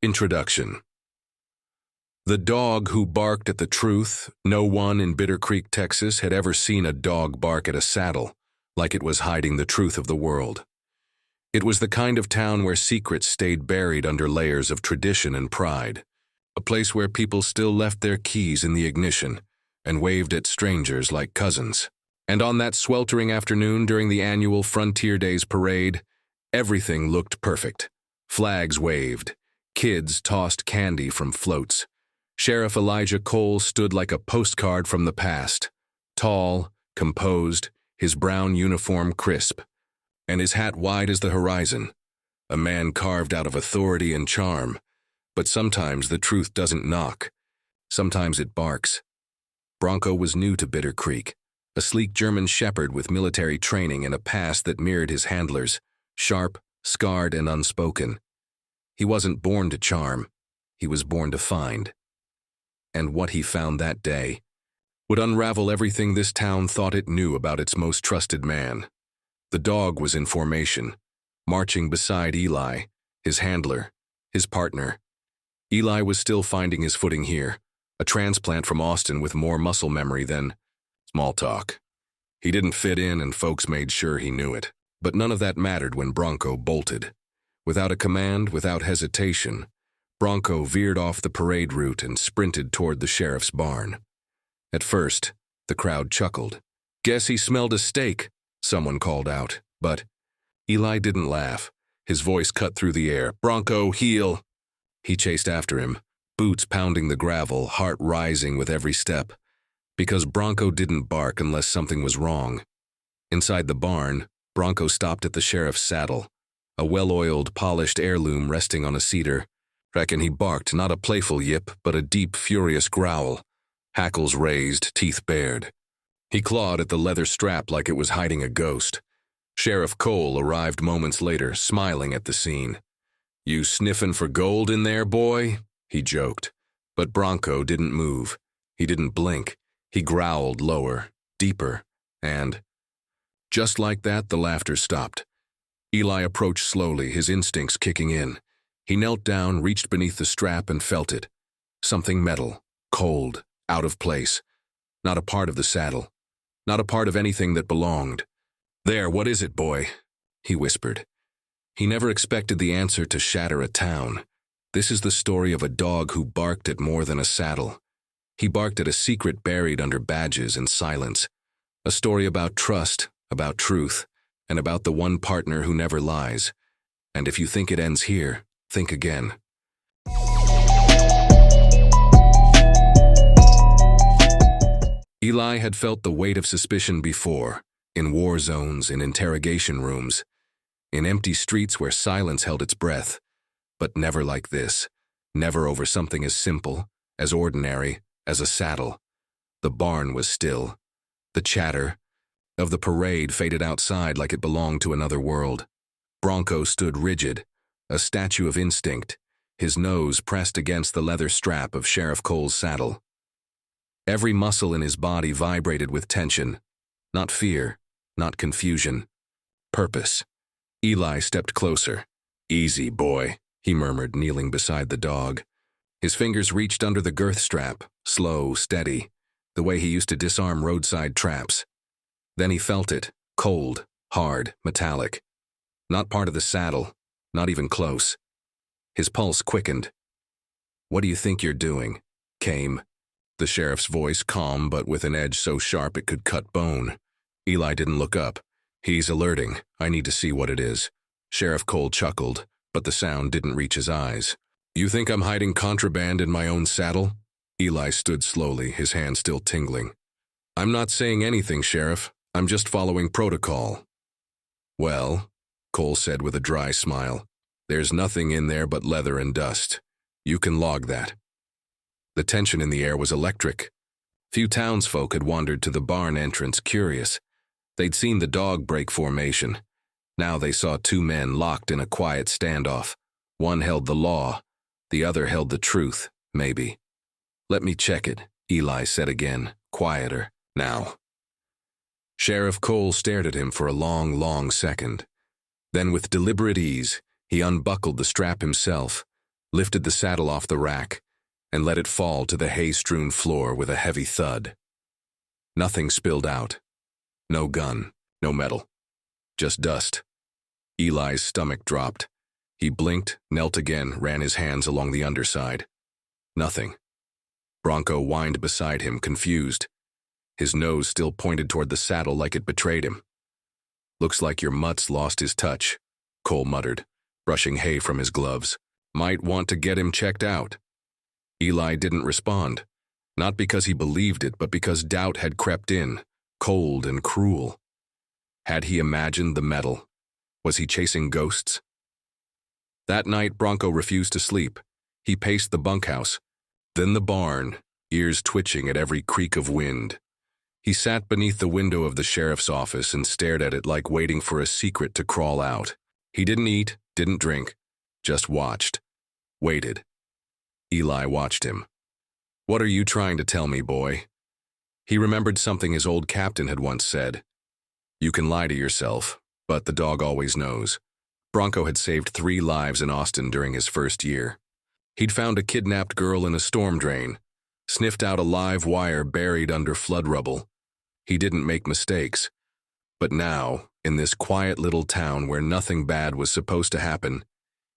Introduction. The dog who barked at the truth. No one in Bitter Creek, Texas had ever seen a dog bark at a saddle, like it was hiding the truth of the world. It was the kind of town where secrets stayed buried under layers of tradition and pride, a place where people still left their keys in the ignition and waved at strangers like cousins. And on that sweltering afternoon during the annual Frontier Days parade, everything looked perfect. Flags waved. Kids tossed candy from floats. Sheriff Elijah Cole stood like a postcard from the past, tall, composed, his brown uniform crisp, and his hat wide as the horizon, a man carved out of authority and charm. But sometimes the truth doesn't knock. Sometimes it barks. Bronco was new to Bitter Creek, a sleek German shepherd with military training and a past that mirrored his handler's, sharp, scarred, and unspoken. He wasn't born to charm, he was born to find. And what he found that day would unravel everything this town thought it knew about its most trusted man. The dog was in formation, marching beside Eli, his handler, his partner. Eli was still finding his footing here, a transplant from Austin with more muscle memory than small talk. He didn't fit in and folks made sure he knew it. But none of that mattered when Bronco bolted. Without a command, without hesitation, Bronco veered off the parade route and sprinted toward the sheriff's barn. At first, the crowd chuckled. "Guess he smelled a steak," someone called out. But Eli didn't laugh. His voice cut through the air. "Bronco, heel!" He chased after him, boots pounding the gravel, heart rising with every step. Because Bronco didn't bark unless something was wrong. Inside the barn, Bronco stopped at the sheriff's saddle, a well-oiled, polished heirloom resting on a cedar. Reckon he barked not a playful yip, but a deep, furious growl, hackles raised, teeth bared. He clawed at the leather strap like it was hiding a ghost. Sheriff Cole arrived moments later, smiling at the scene. "You sniffin' for gold in there, boy?" he joked. But Bronco didn't move. He didn't blink. He growled lower, deeper, and just like that, the laughter stopped. Eli approached slowly, his instincts kicking in. He knelt down, reached beneath the strap, and felt it. Something metal, cold, out of place. Not a part of the saddle. Not a part of anything that belonged. "There, what is it, boy?" he whispered. He never expected the answer to shatter a town. This is the story of a dog who barked at more than a saddle. He barked at a secret buried under badges and silence. A story about trust, about truth, and about the one partner who never lies. And if you think it ends here, think again. Eli had felt the weight of suspicion before, in war zones, in interrogation rooms, in empty streets where silence held its breath. But never like this, never over something as simple, as ordinary, as a saddle. The barn was still. The chatter of the parade faded outside like it belonged to another world. Bronco stood rigid, a statue of instinct, his nose pressed against the leather strap of Sheriff Cole's saddle. Every muscle in his body vibrated with tension, not fear, not confusion, purpose. Eli stepped closer. "Easy, boy," he murmured, kneeling beside the dog. His fingers reached under the girth strap, slow, steady, the way he used to disarm roadside traps. Then he felt it, cold, hard, metallic. Not part of the saddle, not even close. His pulse quickened. "What do you think you're doing?" came the sheriff's voice, calm but with an edge so sharp it could cut bone. Eli didn't look up. "He's alerting. I need to see what it is." Sheriff Cole chuckled, but the sound didn't reach his eyes. "You think I'm hiding contraband in my own saddle?" Eli stood slowly, his hand still tingling. "I'm not saying anything, Sheriff. I'm just following protocol." "Well," Cole said with a dry smile, "there's nothing in there but leather and dust. You can log that." The tension in the air was electric. Few townsfolk had wandered to the barn entrance curious. They'd seen the dog break formation. Now they saw two men locked in a quiet standoff. One held the law. The other held the truth, maybe. "Let me check it," Eli said again, quieter, now. Sheriff Cole stared at him for a long, long second. Then with deliberate ease, he unbuckled the strap himself, lifted the saddle off the rack, and let it fall to the hay-strewn floor with a heavy thud. Nothing spilled out. No gun, no metal. Just dust. Eli's stomach dropped. He blinked, knelt again, ran his hands along the underside. Nothing. Bronco whined beside him, confused. His nose still pointed toward the saddle like it betrayed him. "Looks like your mutt's lost his touch," Cole muttered, brushing hay from his gloves. "Might want to get him checked out." Eli didn't respond, not because he believed it, but because doubt had crept in, cold and cruel. Had he imagined the metal? Was he chasing ghosts? That night, Bronco refused to sleep. He paced the bunkhouse, then the barn, ears twitching at every creak of wind. He sat beneath the window of the sheriff's office and stared at it like waiting for a secret to crawl out. He didn't eat, didn't drink, just watched. Waited. Eli watched him. "What are you trying to tell me, boy?" He remembered something his old captain had once said. "You can lie to yourself, but the dog always knows." Bronco had saved 3 lives in Austin during his first year. He'd found a kidnapped girl in a storm drain, sniffed out a live wire buried under flood rubble. He didn't make mistakes. But now, in this quiet little town where nothing bad was supposed to happen,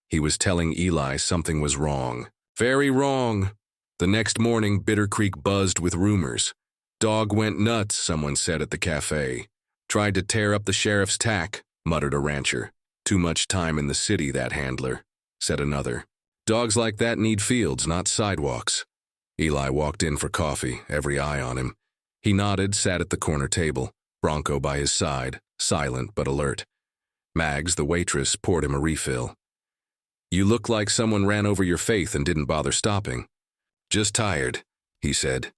he was telling Eli something was wrong. Very wrong. The next morning, Bitter Creek buzzed with rumors. "Dog went nuts," someone said at the cafe. "Tried to tear up the sheriff's tack," muttered a rancher. "Too much time in the city, that handler," said another. "Dogs like that need fields, not sidewalks." Eli walked in for coffee, every eye on him. He nodded, sat at the corner table, Bronco by his side, silent but alert. Mags, the waitress, poured him a refill. "You look like someone ran over your faith and didn't bother stopping." "Just tired," he said.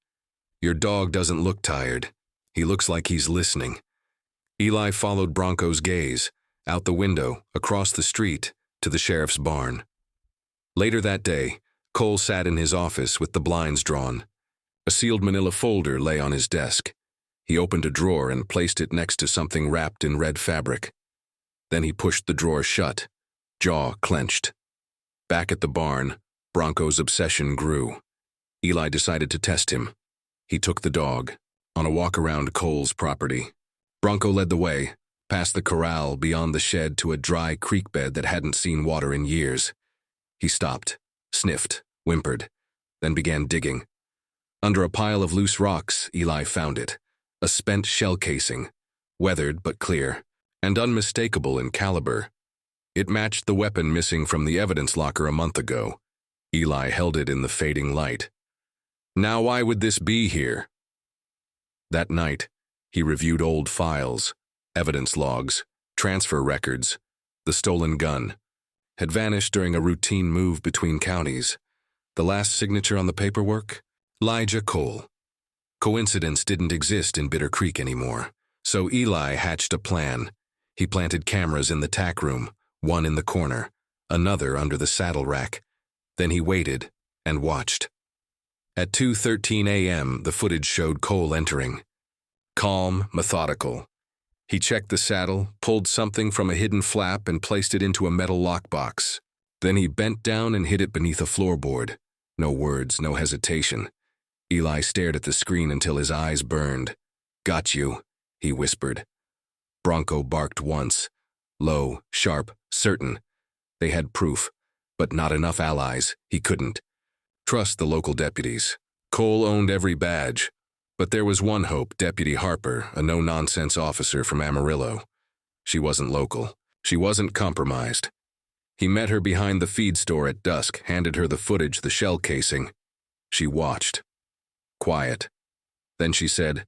"Your dog doesn't look tired. He looks like he's listening." Eli followed Bronco's gaze, out the window, across the street, to the sheriff's barn. Later that day, Cole sat in his office with the blinds drawn. A sealed manila folder lay on his desk. He opened a drawer and placed it next to something wrapped in red fabric. Then he pushed the drawer shut, jaw clenched. Back at the barn, Bronco's obsession grew. Eli decided to test him. He took the dog, on a walk around Cole's property. Bronco led the way, past the corral, beyond the shed to a dry creek bed that hadn't seen water in years. He stopped, sniffed, whimpered, then began digging. Under a pile of loose rocks, Eli found it, a spent shell casing, weathered but clear, and unmistakable in caliber. It matched the weapon missing from the evidence locker a month ago. Eli held it in the fading light. "Now why would this be here?" That night, he reviewed old files, evidence logs, transfer records. The stolen gun had vanished during a routine move between counties. The last signature on the paperwork? Elijah Cole. Coincidence didn't exist in Bitter Creek anymore, so Eli hatched a plan. He planted cameras in the tack room, one in the corner, another under the saddle rack. Then he waited and watched. At 2:13 a.m., the footage showed Cole entering. Calm, methodical. He checked the saddle, pulled something from a hidden flap and placed it into a metal lockbox. Then he bent down and hid it beneath a floorboard. No words, no hesitation. Eli stared at the screen until his eyes burned. "Got you," he whispered. Bronco barked once. Low, sharp, certain. They had proof, but not enough allies. He couldn't trust the local deputies. Cole owned every badge. But there was one hope, Deputy Harper, a no-nonsense officer from Amarillo. She wasn't local. She wasn't compromised. He met her behind the feed store at dusk, handed her the footage, the shell casing. She watched. Quiet. Then she said,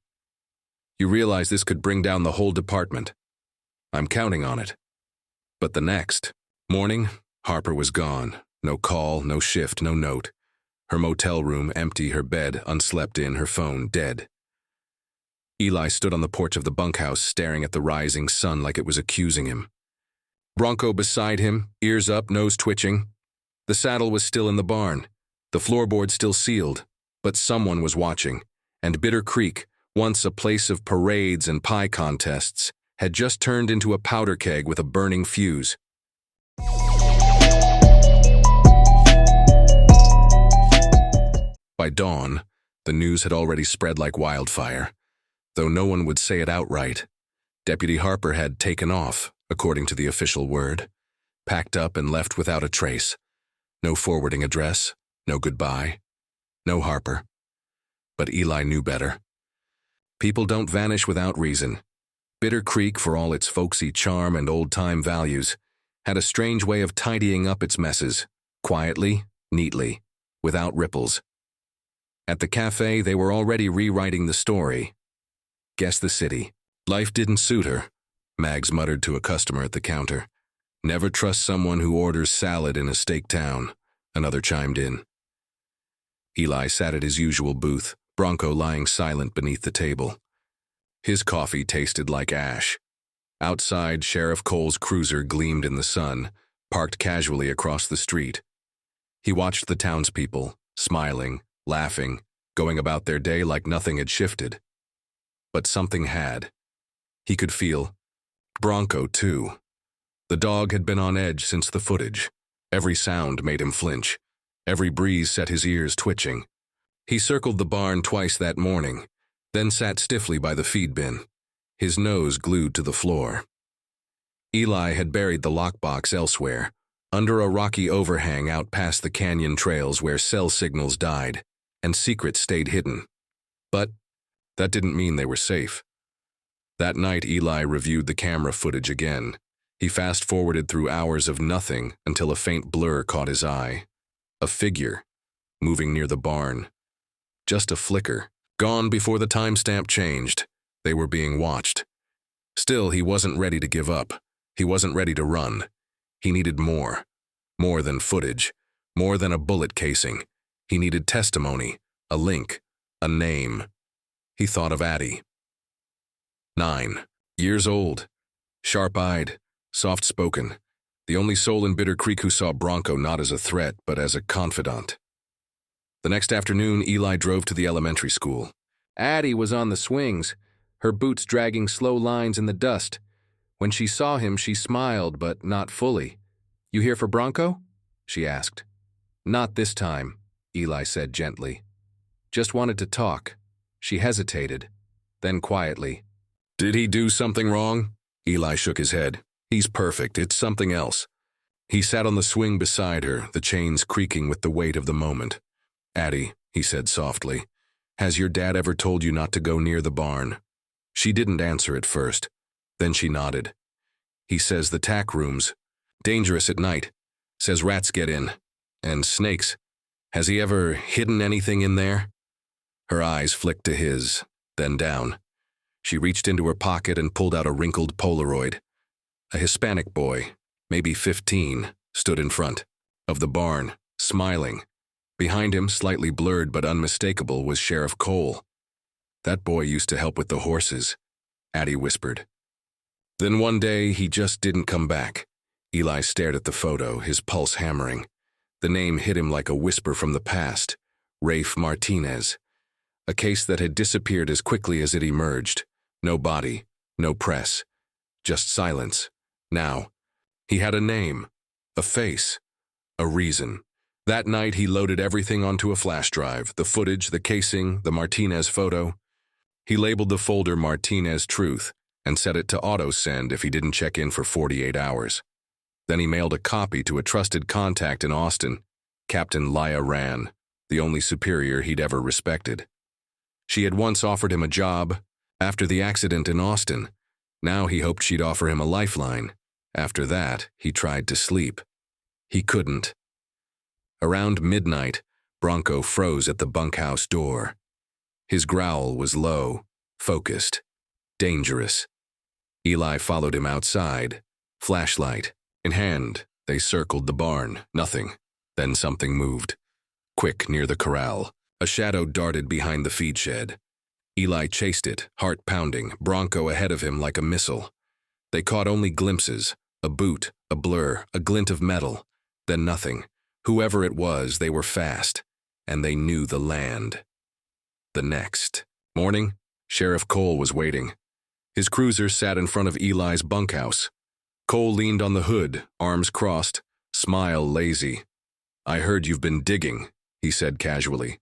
"You realize this could bring down the whole department. I'm counting on it." But the next morning, Harper was gone. No call, no shift, no note. Her motel room empty, her bed unslept in, her phone dead. Eli stood on the porch of the bunkhouse, staring at the rising sun like it was accusing him. Bronco beside him, ears up, nose twitching. The saddle was still in the barn, the floorboard still sealed, but someone was watching, and Bitter Creek, once a place of parades and pie contests, had just turned into a powder keg with a burning fuse. By dawn, the news had already spread like wildfire. Though no one would say it outright, Deputy Harper had taken off, according to the official word, packed up and left without a trace. No forwarding address, no goodbye, no Harper. But Eli knew better. People don't vanish without reason. Bitter Creek, for all its folksy charm and old-time values, had a strange way of tidying up its messes, quietly, neatly, without ripples. At the cafe, they were already rewriting the story. Guess the city. Life didn't suit her, Mags muttered to a customer at the counter. Never trust someone who orders salad in a steak town, another chimed in. Eli sat at his usual booth, Bronco lying silent beneath the table. His coffee tasted like ash. Outside, Sheriff Cole's cruiser gleamed in the sun, parked casually across the street. He watched the townspeople, smiling, laughing, going about their day like nothing had shifted. But something had. He could feel. Bronco, too. The dog had been on edge since the footage. Every sound made him flinch. Every breeze set his ears twitching. He circled the barn twice that morning, then sat stiffly by the feed bin, his nose glued to the floor. Eli had buried the lockbox elsewhere, under a rocky overhang out past the canyon trails where cell signals died, and secrets stayed hidden. But that didn't mean they were safe. That night, Eli reviewed the camera footage again. He fast-forwarded through hours of nothing until a faint blur caught his eye. A figure, moving near the barn. Just a flicker, gone before the timestamp changed. They were being watched. Still, he wasn't ready to give up. He wasn't ready to run. He needed more. More than footage. More than a bullet casing. He needed testimony, a link, a name. He thought of Addie. 9 years old, sharp-eyed, soft-spoken, the only soul in Bitter Creek who saw Bronco not as a threat but as a confidant. The next afternoon, Eli drove to the elementary school. Addie was on the swings, her boots dragging slow lines in the dust. When she saw him, she smiled, but not fully. "You here for Bronco?" she asked. "Not this time," Eli said gently. "Just wanted to talk." She hesitated, then quietly. "Did he do something wrong?" Eli shook his head. "He's perfect, it's something else." He sat on the swing beside her, the chains creaking with the weight of the moment. "Addie," he said softly, "has your dad ever told you not to go near the barn?" She didn't answer at first. Then she nodded. "He says the tack room's dangerous at night. Says rats get in. And snakes. Has he ever hidden anything in there?" Her eyes flicked to his, then down. She reached into her pocket and pulled out a wrinkled Polaroid. A Hispanic boy, maybe 15, stood in front of the barn, smiling. Behind him, slightly blurred but unmistakable, was Sheriff Cole. "That boy used to help with the horses," Addie whispered. Then one day, he just didn't come back. Eli stared at the photo, his pulse hammering. The name hit him like a whisper from the past. Rafe Martinez. A case that had disappeared as quickly as it emerged. No body, no press. Just silence. Now, he had a name, a face, a reason. That night, he loaded everything onto a flash drive, the footage, the casing, the Martinez photo. He labeled the folder Martinez Truth and set it to auto-send if he didn't check in for 48 hours. Then he mailed a copy to a trusted contact in Austin, Captain Lya Ran, the only superior he'd ever respected. She had once offered him a job after the accident in Austin. Now he hoped she'd offer him a lifeline. After that, he tried to sleep. He couldn't. Around midnight, Bronco froze at the bunkhouse door. His growl was low, focused, dangerous. Eli followed him outside, flashlight in hand. They circled the barn, nothing. Then something moved. Quick, near the corral, a shadow darted behind the feed shed. Eli chased it, heart pounding, Bronco ahead of him like a missile. They caught only glimpses, a boot, a blur, a glint of metal, then nothing. Whoever it was, they were fast, and they knew the land. The next morning, Sheriff Cole was waiting. His cruiser sat in front of Eli's bunkhouse. Cole leaned on the hood, arms crossed, smile lazy. "I heard you've been digging," he said casually.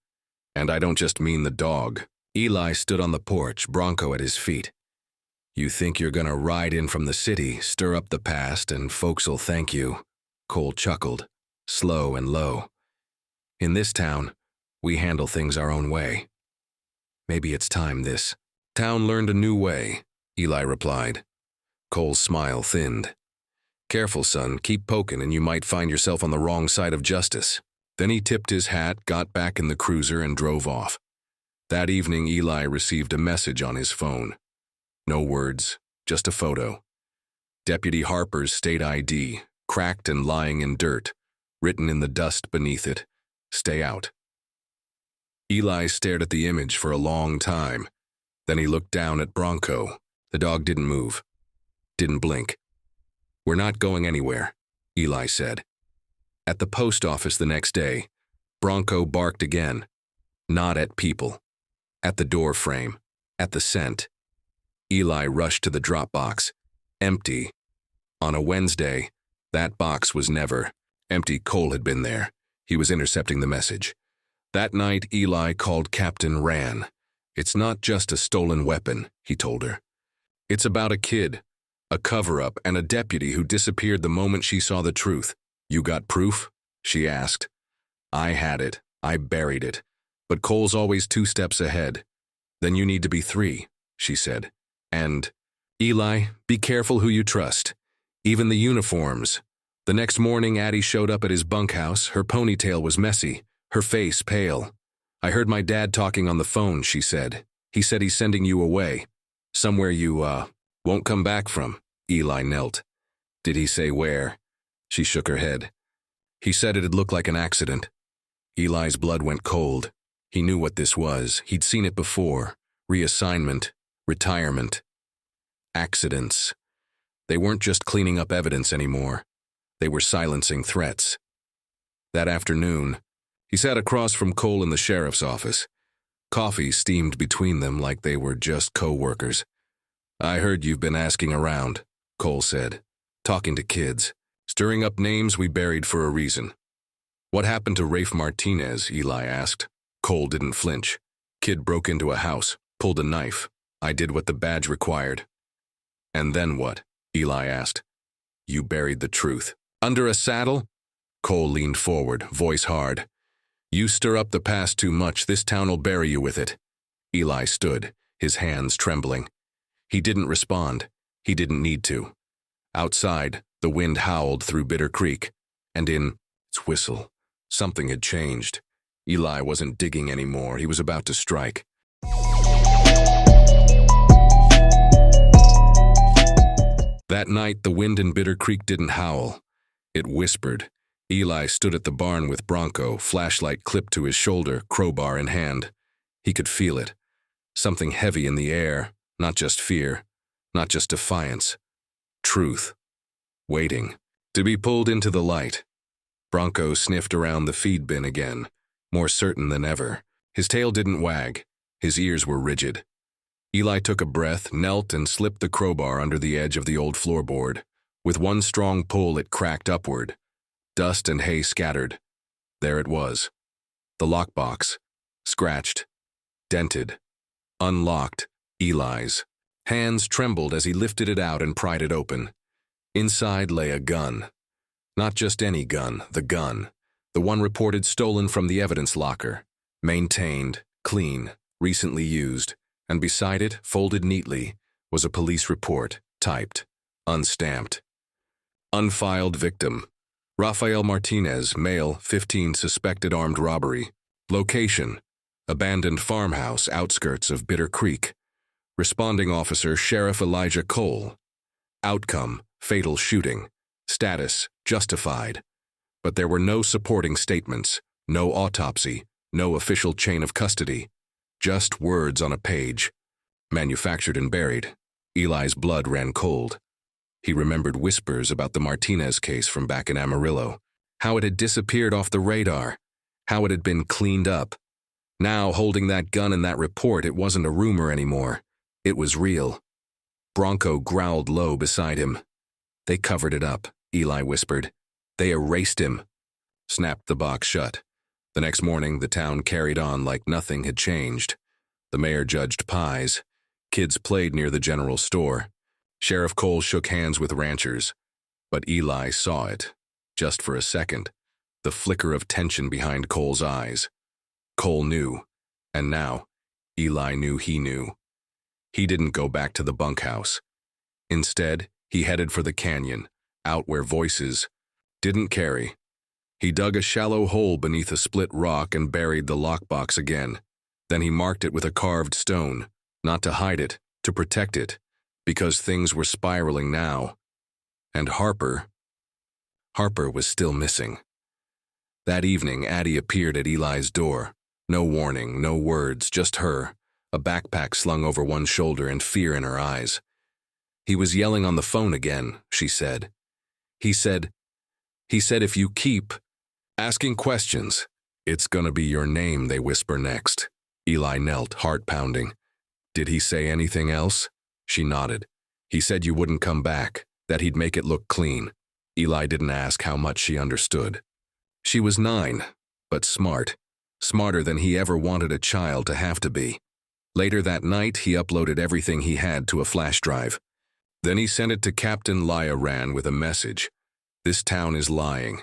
And I don't just mean the dog. Eli stood on the porch, Bronco at his feet. You think you're gonna ride in from the city, stir up the past, and folks'll thank you. Cole chuckled, slow and low. In this town, we handle things our own way. Maybe it's time this town learned a new way, Eli replied. Cole's smile thinned. Careful, son, keep poking and you might find yourself on the wrong side of justice. Then he tipped his hat, got back in the cruiser, and drove off. That evening, Eli received a message on his phone. No words, just a photo. Deputy Harper's state ID, cracked and lying in dirt, written in the dust beneath it, "Stay out." Eli stared at the image for a long time. Then he looked down at Bronco. The dog didn't move, didn't blink. "We're not going anywhere," Eli said. At the post office the next day, Bronco barked again. Not at people. At the door frame. At the scent. Eli rushed to the drop box. Empty. On a Wednesday, that box was never empty. Cole had been there. He was intercepting the message. That night, Eli called Captain Ran. "It's not just a stolen weapon," he told her. "It's about a kid, a cover-up, and a deputy who disappeared the moment she saw the truth." "You got proof?" she asked. "I had it. I buried it. But Cole's always 2 steps ahead." "Then you need to be 3, she said. "And, Eli, be careful who you trust. Even the uniforms." The next morning, Addie showed up at his bunkhouse. Her ponytail was messy, her face pale. "I heard my dad talking on the phone," she said. "He said he's sending you away. Somewhere you, won't come back from." Eli knelt. "Did he say where?" She shook her head. "He said it'd look like an accident." Eli's blood went cold. He knew what this was. He'd seen it before. Reassignment. Retirement. Accidents. They weren't just cleaning up evidence anymore. They were silencing threats. That afternoon, he sat across from Cole in the sheriff's office. Coffee steamed between them like they were just co-workers. "I heard you've been asking around," Cole said. "Talking to kids. Stirring up names we buried for a reason." "What happened to Rafe Martinez?" Eli asked. Cole didn't flinch. "Kid broke into a house, pulled a knife. I did what the badge required." "And then what?" Eli asked. "You buried the truth." "Under a saddle?" Cole leaned forward, voice hard. "You stir up the past too much, this town'll bury you with it." Eli stood, his hands trembling. He didn't respond. He didn't need to. Outside, the wind howled through Bitter Creek, and in its whistle, something had changed. Eli wasn't digging anymore. He was about to strike. That night, the wind in Bitter Creek didn't howl. It whispered. Eli stood at the barn with Bronco, flashlight clipped to his shoulder, crowbar in hand. He could feel it. Something heavy in the air, not just fear, not just defiance. Truth. Waiting. To be pulled into the light. Bronco sniffed around the feed bin again, more certain than ever. His tail didn't wag. His ears were rigid. Eli took a breath, knelt, and slipped the crowbar under the edge of the old floorboard. With one strong pull, it cracked upward. Dust and hay scattered. There it was. The lockbox. Scratched. Dented. Unlocked. Eli's. Hands trembled as he lifted it out and pried it open. Inside lay a gun. Not just any gun, the gun. The one reported stolen from the evidence locker. Maintained, clean, recently used. And beside it, folded neatly, was a police report, typed, unstamped. Unfiled victim. Rafael Martinez, male, 15, suspected armed robbery. Location. Abandoned farmhouse, outskirts of Bitter Creek. Responding officer, Sheriff Elijah Cole. Outcome, fatal shooting. Status, justified. But there were no supporting statements, no autopsy, no official chain of custody. Just words on a page. Manufactured and buried. Eli's blood ran cold. He remembered whispers about the Martinez case from back in Amarillo. How it had disappeared off the radar. How it had been cleaned up. Now, holding that gun and that report, it wasn't a rumor anymore. It was real. Bronco growled low beside him. "They covered it up," Eli whispered. "They erased him." Snapped the box shut. The next morning, the town carried on like nothing had changed. The mayor judged pies. Kids played near the general store. Sheriff Cole shook hands with ranchers. But Eli saw it, just for a second, the flicker of tension behind Cole's eyes. Cole knew, and now, Eli knew he knew. He didn't go back to the bunkhouse. Instead, he headed for the canyon, out where voices didn't carry. He dug a shallow hole beneath a split rock and buried the lockbox again. Then he marked it with a carved stone, not to hide it, to protect it, because things were spiraling now. And Harper was still missing. That evening, Addie appeared at Eli's door. No warning, no words, just her, a backpack slung over one shoulder and fear in her eyes. He was yelling on the phone again, she said. He said, if you keep asking questions, it's gonna be your name they whisper next. Eli knelt, heart pounding. Did he say anything else? She nodded. He said you wouldn't come back, that he'd make it look clean. Eli didn't ask how much she understood. She was 9, but smart. Smarter than he ever wanted a child to have to be. Later that night, he uploaded everything he had to a flash drive. Then he sent it to Captain Laya Ran with a message. This town is lying,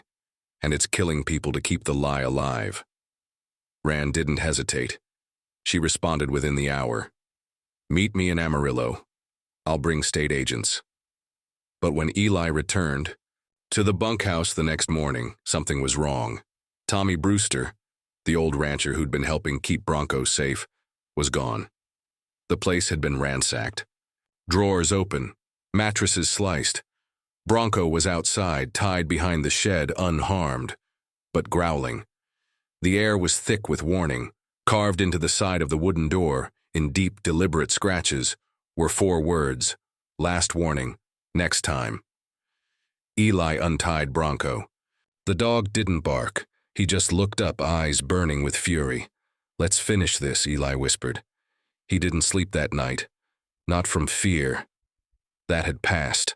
and it's killing people to keep the lie alive. Ran didn't hesitate. She responded within the hour. Meet me in Amarillo. I'll bring state agents. But when Eli returned to the bunkhouse the next morning, something was wrong. Tommy Brewster, the old rancher who'd been helping keep Bronco safe, was gone. The place had been ransacked. Drawers open, mattresses sliced. Bronco was outside, tied behind the shed, unharmed, but growling. The air was thick with warning. Carved into the side of the wooden door, in deep, deliberate scratches, were 4 words. Last warning, next time. Eli untied Bronco. The dog didn't bark. He just looked up, eyes burning with fury. Let's finish this, Eli whispered. He didn't sleep that night. Not from fear. That had passed.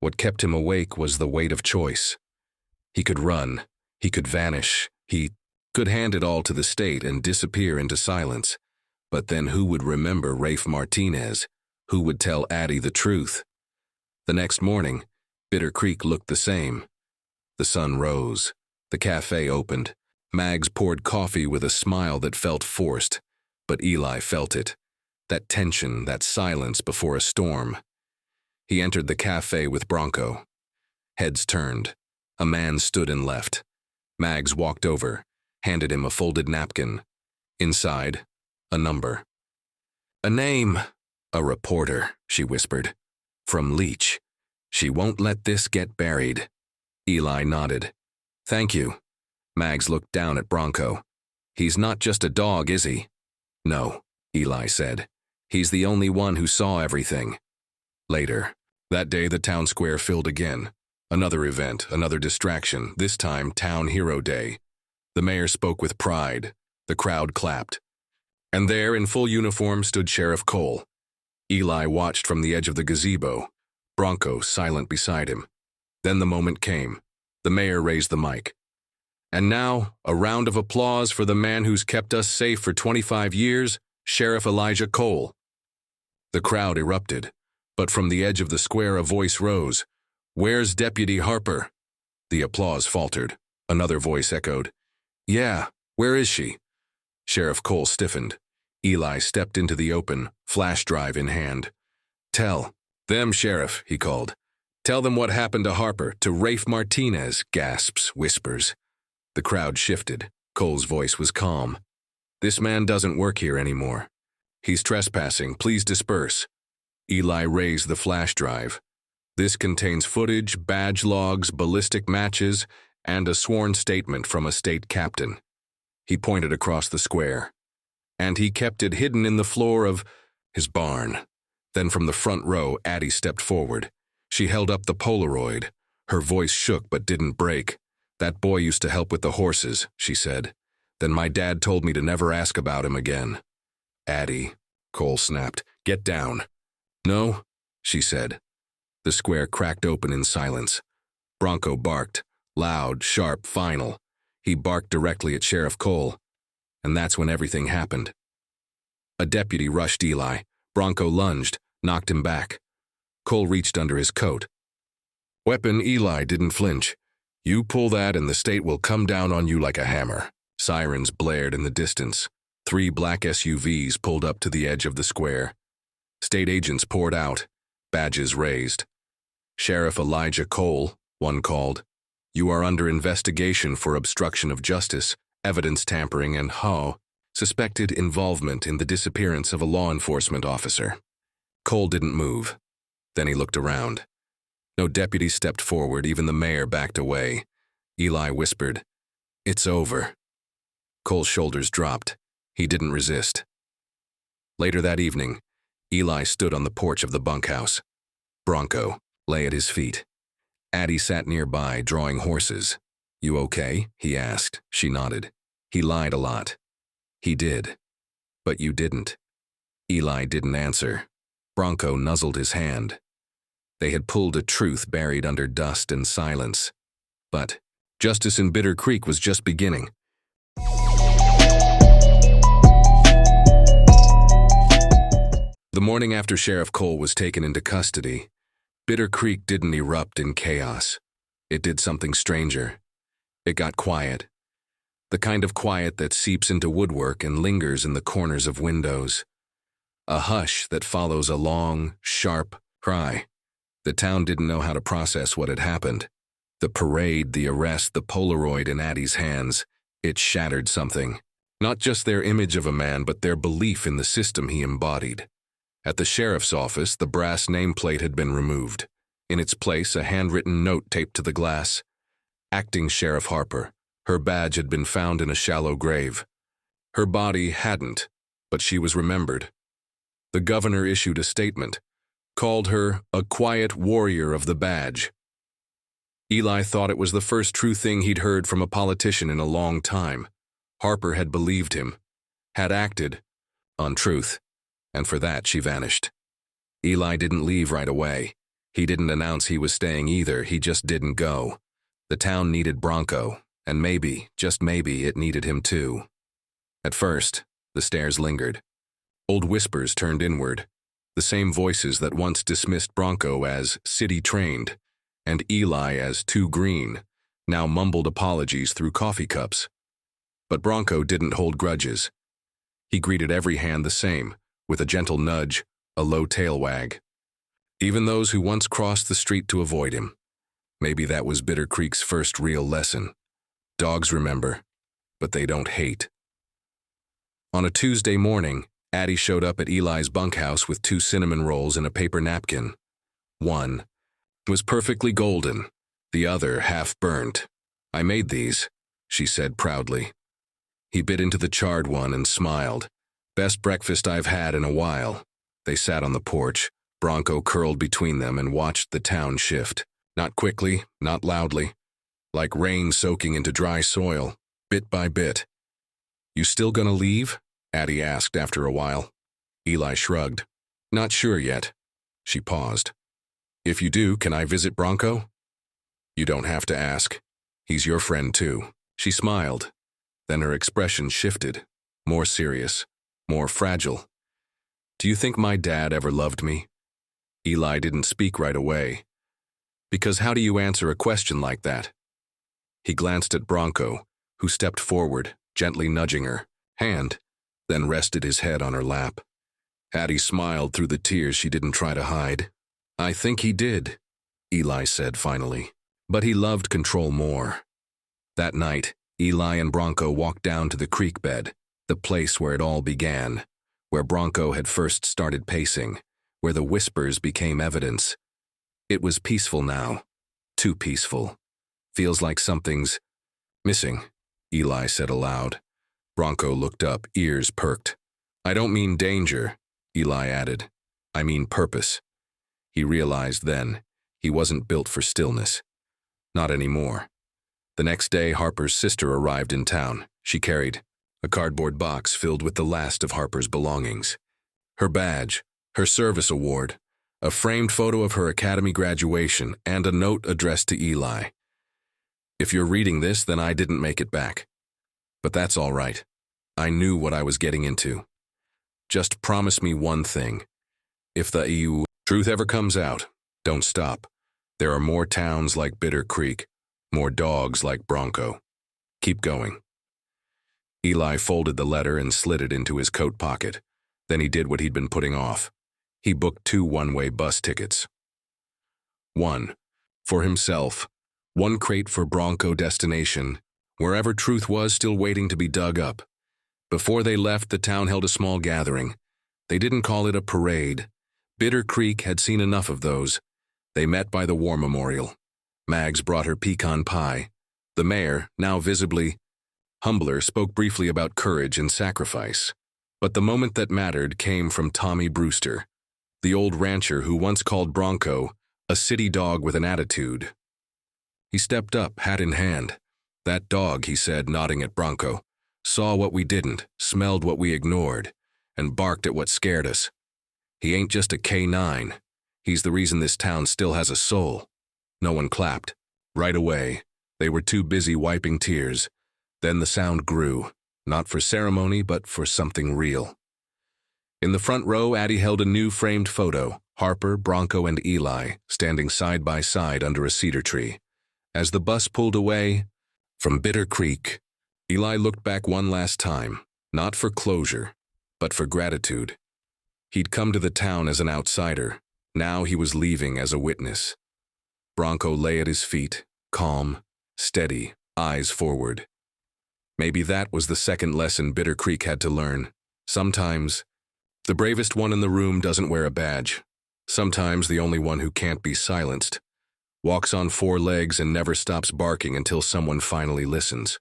What kept him awake was the weight of choice. He could run. He could vanish. He could hand it all to the state and disappear into silence. But then who would remember Rafe Martinez? Who would tell Addie the truth? The next morning, Bitter Creek looked the same. The sun rose. The cafe opened. Mags poured coffee with a smile that felt forced, but Eli felt it. That tension, that silence before a storm. He entered the cafe with Bronco. Heads turned. A man stood and left. Mags walked over, handed him a folded napkin. Inside, a number. A name. A reporter, she whispered. From Leach. She won't let this get buried. Eli nodded. Thank you. Mags looked down at Bronco. He's not just a dog, is he? No, Eli said. He's the only one who saw everything. Later, that day the town square filled again. Another event, another distraction, this time Town Hero Day. The mayor spoke with pride. The crowd clapped. And there, in full uniform, stood Sheriff Cole. Eli watched from the edge of the gazebo, Bronco silent beside him. Then the moment came. The mayor raised the mic. And now, a round of applause for the man who's kept us safe for 25 years, Sheriff Elijah Cole. The crowd erupted, but from the edge of the square a voice rose. Where's Deputy Harper? The applause faltered. Another voice echoed. Yeah, where is she? Sheriff Cole stiffened. Eli stepped into the open, flash drive in hand. Tell them, Sheriff, he called. Tell them what happened to Harper, to Rafe Martinez, gasps, whispers. The crowd shifted. Cole's voice was calm. This man doesn't work here anymore. He's trespassing. Please disperse. Eli raised the flash drive. This contains footage, badge logs, ballistic matches, and a sworn statement from a state captain. He pointed across the square. And he kept it hidden in the floor of his barn. Then from the front row, Addie stepped forward. She held up the Polaroid. Her voice shook but didn't break. That boy used to help with the horses, she said. Then my dad told me to never ask about him again. Addie, Cole snapped, get down. No, she said. The square cracked open in silence. Bronco barked, loud, sharp, final. He barked directly at Sheriff Cole, and that's when everything happened. A deputy rushed Eli. Bronco lunged, knocked him back. Cole reached under his coat. Weapon, Eli didn't flinch. You pull that and the state will come down on you like a hammer. Sirens blared in the distance. 3 black SUVs pulled up to the edge of the square. State agents poured out, badges raised. Sheriff Elijah Cole, one called. You are under investigation for obstruction of justice, evidence tampering, and suspected involvement in the disappearance of a law enforcement officer. Cole didn't move. Then he looked around. No deputy stepped forward, even the mayor backed away. Eli whispered, "It's over." Cole's shoulders dropped. He didn't resist. Later that evening, Eli stood on the porch of the bunkhouse. Bronco lay at his feet. Addie sat nearby, drawing horses. You okay? He asked. She nodded. He lied a lot. He did. But you didn't. Eli didn't answer. Bronco nuzzled his hand. They had pulled a truth buried under dust and silence. But justice in Bitter Creek was just beginning. The morning after Sheriff Cole was taken into custody, Bitter Creek didn't erupt in chaos. It did something stranger. It got quiet. The kind of quiet that seeps into woodwork and lingers in the corners of windows. A hush that follows a long, sharp cry. The town didn't know how to process what had happened. The parade, the arrest, the Polaroid in Addie's hands, it shattered something. Not just their image of a man, but their belief in the system he embodied. At the sheriff's office, the brass nameplate had been removed. In its place, a handwritten note taped to the glass. Acting Sheriff Harper. Her badge had been found in a shallow grave. Her body hadn't, but she was remembered. The governor issued a statement, called her a quiet warrior of the badge. Eli thought it was the first true thing he'd heard from a politician in a long time. Harper had believed him, had acted on truth, and for that she vanished. Eli didn't leave right away. He didn't announce he was staying either, he just didn't go. The town needed Bronco, and maybe, just maybe, it needed him too. At first, the stares lingered. Old whispers turned inward. The same voices that once dismissed Bronco as city-trained, and Eli as too green, now mumbled apologies through coffee cups. But Bronco didn't hold grudges. He greeted every hand the same, with a gentle nudge, a low tail wag. Even those who once crossed the street to avoid him. Maybe that was Bitter Creek's first real lesson. Dogs remember, but they don't hate. On a Tuesday morning, Addie showed up at Eli's bunkhouse with 2 cinnamon rolls and a paper napkin. One was perfectly golden, the other half burnt. I made these, she said proudly. He bit into the charred one and smiled. Best breakfast I've had in a while. They sat on the porch. Bronco curled between them and watched the town shift. Not quickly, not loudly. Like rain soaking into dry soil, bit by bit. You still gonna leave? Addie asked after a while. Eli shrugged. Not sure yet. She paused. If you do, can I visit Bronco? You don't have to ask. He's your friend too. She smiled. Then her expression shifted. More serious. More fragile. Do you think my dad ever loved me? Eli didn't speak right away. Because how do you answer a question like that? He glanced at Bronco, who stepped forward, gently nudging her hand, then rested his head on her lap. Addie smiled through the tears she didn't try to hide. I think he did, Eli said finally. But he loved control more. That night, Eli and Bronco walked down to the creek bed, the place where it all began, where Bronco had first started pacing, where the whispers became evidence. It was peaceful now. Too peaceful. Feels like something's missing, Eli said aloud. Bronco looked up, ears perked. I don't mean danger, Eli added. I mean purpose. He realized then he wasn't built for stillness. Not anymore. The next day, Harper's sister arrived in town. She carried a cardboard box filled with the last of Harper's belongings. Her badge, her service award, a framed photo of her academy graduation, and a note addressed to Eli. If you're reading this, then I didn't make it back. But that's all right. I knew what I was getting into. Just promise me one thing. If the EU truth ever comes out, don't stop. There are more towns like Bitter Creek, more dogs like Bronco. Keep going. Eli folded the letter and slid it into his coat pocket. Then he did what he'd been putting off. He booked 2 one-way bus tickets. 1. For himself. 1 crate for Bronco destination, wherever truth was still waiting to be dug up. Before they left, the town held a small gathering. They didn't call it a parade. Bitter Creek had seen enough of those. They met by the war memorial. Mags brought her pecan pie. The mayor, now visibly humbler, spoke briefly about courage and sacrifice. But the moment that mattered came from Tommy Brewster, the old rancher who once called Bronco a city dog with an attitude. He stepped up, hat in hand. That dog, he said, nodding at Bronco, saw what we didn't, smelled what we ignored, and barked at what scared us. He ain't just a K9. He's the reason this town still has a soul. No one clapped. Right away, they were too busy wiping tears. Then the sound grew, not for ceremony, but for something real. In the front row, Addie held a new framed photo, Harper, Bronco, and Eli, standing side by side under a cedar tree. As the bus pulled away from Bitter Creek, Eli looked back one last time, not for closure, but for gratitude. He'd come to the town as an outsider. Now he was leaving as a witness. Bronco lay at his feet, calm, steady, eyes forward. Maybe that was the second lesson Bitter Creek had to learn. Sometimes, the bravest one in the room doesn't wear a badge. Sometimes the only one who can't be silenced. Walks on 4 legs and never stops barking until someone finally listens.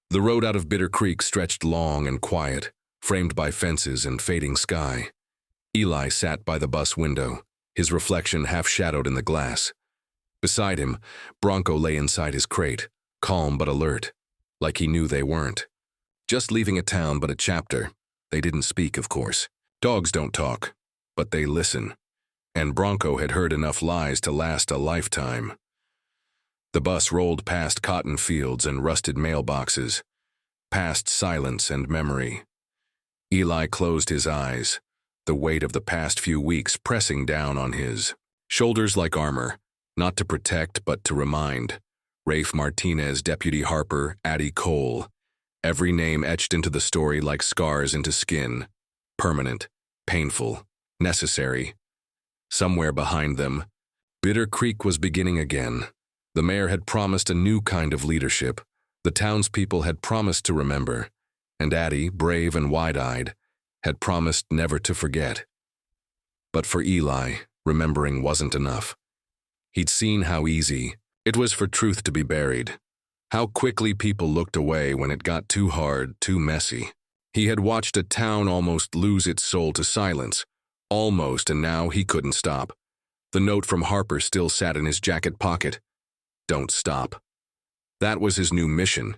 The road out of Bitter Creek stretched long and quiet, framed by fences and fading sky. Eli sat by the bus window, his reflection half-shadowed in the glass. Beside him, Bronco lay inside his crate, calm but alert, like he knew they weren't. Just leaving a town but a chapter. They didn't speak, of course. Dogs don't talk, but they listen. And Bronco had heard enough lies to last a lifetime. The bus rolled past cotton fields and rusted mailboxes, past silence and memory. Eli closed his eyes, the weight of the past few weeks pressing down on his shoulders like armor, not to protect but to remind. Rafe Martinez, Deputy Harper, Addie Cole. Every name etched into the story like scars into skin. Permanent, painful, necessary. Somewhere behind them, Bitter Creek was beginning again. The mayor had promised a new kind of leadership. The townspeople had promised to remember. And Addie, brave and wide-eyed, had promised never to forget. But for Eli, remembering wasn't enough. He'd seen how easy it was for truth to be buried. How quickly people looked away when it got too hard, too messy. He had watched a town almost lose its soul to silence. Almost, and now he couldn't stop. The note from Harper still sat in his jacket pocket. Don't stop. That was his new mission.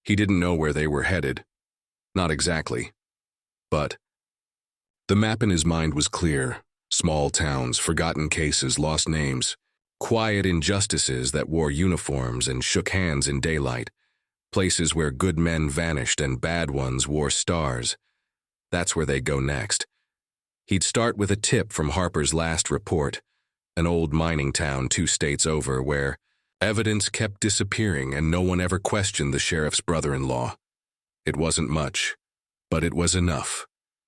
He didn't know where they were headed. Not exactly. But the map in his mind was clear. Small towns, forgotten cases, lost names. Quiet injustices that wore uniforms and shook hands in daylight. Places where good men vanished and bad ones wore stars. That's where they'd go next. He'd start with a tip from Harper's last report, an old mining town 2 states over where evidence kept disappearing and no one ever questioned the sheriff's brother-in-law. It wasn't much, but it was enough.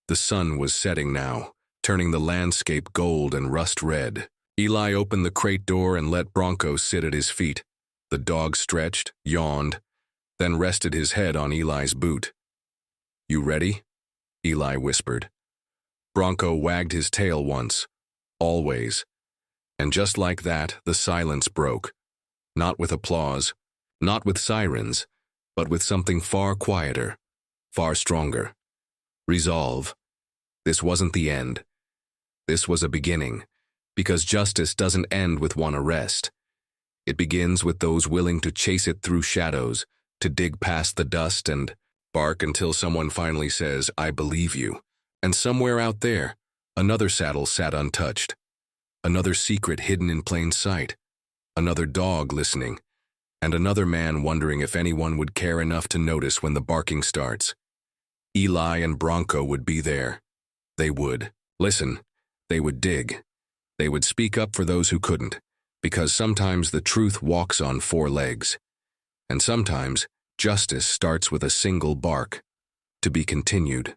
The sun was setting now, turning the landscape gold and rust red. Eli opened the crate door and let Bronco sit at his feet. The dog stretched, yawned, then rested his head on Eli's boot. You ready? Eli whispered. Bronco wagged his tail once, always. And just like that, the silence broke. Not with applause, not with sirens, but with something far quieter, far stronger. Resolve. This wasn't the end. This was a beginning, because justice doesn't end with one arrest. It begins with those willing to chase it through shadows, to dig past the dust and bark until someone finally says, I believe you. And somewhere out there, another saddle sat untouched. Another secret hidden in plain sight. Another dog listening. And another man wondering if anyone would care enough to notice when the barking starts. Eli and Bronco would be there. They would listen. They would dig. They would speak up for those who couldn't, because sometimes the truth walks on four legs. And sometimes justice starts with a single bark. To be continued.